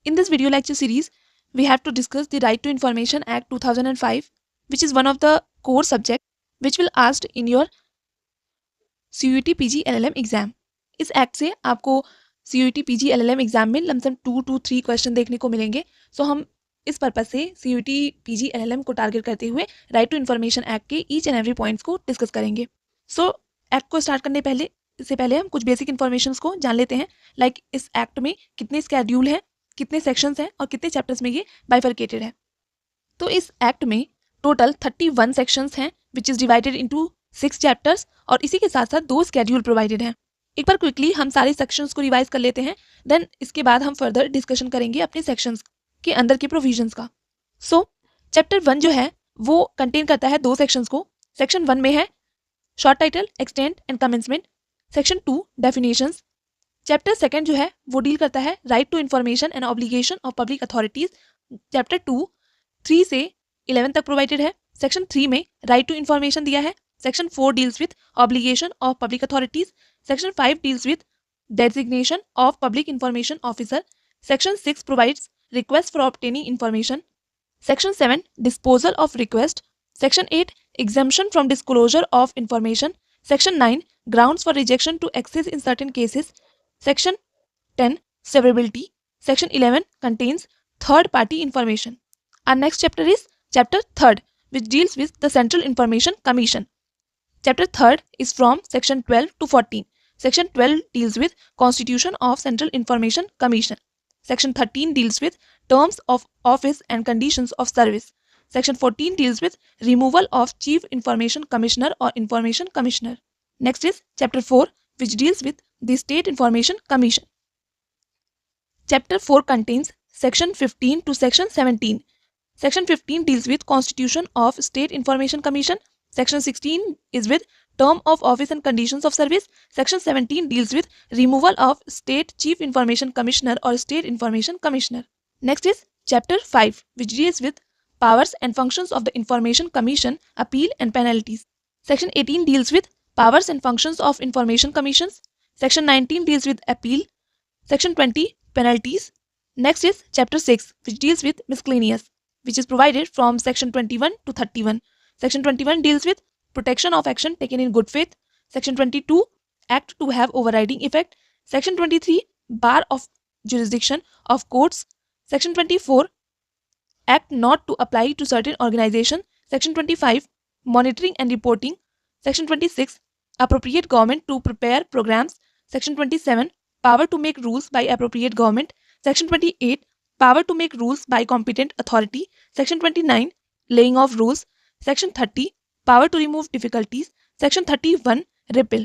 In this video lecture series, we have to discuss the Right to Information Act 2005, which is one of the core subject which will asked in your CUET PG LLM exam. इस act से आपको CUET PG LLM exam में lump sum 2 to 3 question देखने को मिलेंगे। सो हम इस purpose से CUET PG LLM को टारगेट करते हुए राइट टू इन्फॉर्मेशन एक्ट के ईच एंड एवरी पॉइंट्स को डिस्कस करेंगे। सो एक्ट को स्टार्ट करने से पहले हम कुछ बेसिक इन्फॉर्मेशंस को जान लेते हैं। लाइक इस एक्ट में कितने स्केड्यूल हैं, कितने सेक्शंस हैं और कितने चैप्टर्स में ये बाइफरकेटेड है। तो इस एक्ट में टोटल 31 सेक्शंस हैं which is divided into 6 chapters और इसी के साथ साथ 2 स्केड्यूल प्रोवाइडेड हैं। एक बार क्विकली हम सारे सेक्शंस को रिवाइज कर लेते हैं, देन इसके बाद हम फर्दर डिस्कशन करेंगे अपने सेक्शंस के अंदर के प्रोविजंस का। सो चैप्टर 1 जो है वो कंटेन करता है 2 सेक्शंस को। सेक्शन 1 में है short title, extent and commencement. Section 2 definitions. Chapter 2 जो है वो डील करता है right to information and obligation of public authorities. Chapter 2 3 से 11 तक प्रोवाइडेड है। सेक्शन 3 में राइट टू इन्फॉर्मेशन दिया है। Section 4 deals with obligation of public authorities. Section 5 deals with designation of public information officer. Section 6 provides request for obtaining information. Section 7 disposal of request. Section 8 exemption from disclosure of information. Section 9 grounds for rejection to access in certain cases. Section 10 severability. Section 11 contains third party information. Our next chapter is chapter 3rd, which deals with the Central Information Commission. Chapter 3rd is from section 12 to 14. Section 12 deals with constitution of Central Information Commission. Section 13 deals with terms of office and conditions of service. Section 14 deals with removal of Chief Information Commissioner or Information Commissioner. Next is Chapter 4, which deals with the State Information Commission. Chapter 4 contains Section 15 to Section 17. Section 15 deals with Constitution of State Information Commission. Section 16 is with term of office and conditions of service. Section 17 deals with removal of State Chief Information Commissioner or State Information Commissioner. Next is Chapter 5, which deals with powers and functions of the Information Commission, appeal and penalties. Section 18 deals with powers and functions of Information Commissions. Section 19 deals with appeal. Section 20 penalties. Next is Chapter 6, which deals with miscellaneous, which is provided from Section 21 to 31. Section 21 deals with protection of action taken in good faith. Section 22 act to have overriding effect. Section 23 bar of jurisdiction of courts. Section 24 act not to apply to certain organization. Section 25 monitoring and reporting. Section 26 appropriate government to prepare programs. Section 27 power to make rules by appropriate government. Section 28 power to make rules by competent authority. Section 29 laying of rules. Section 30 power to remove difficulties. Section 31 repeal.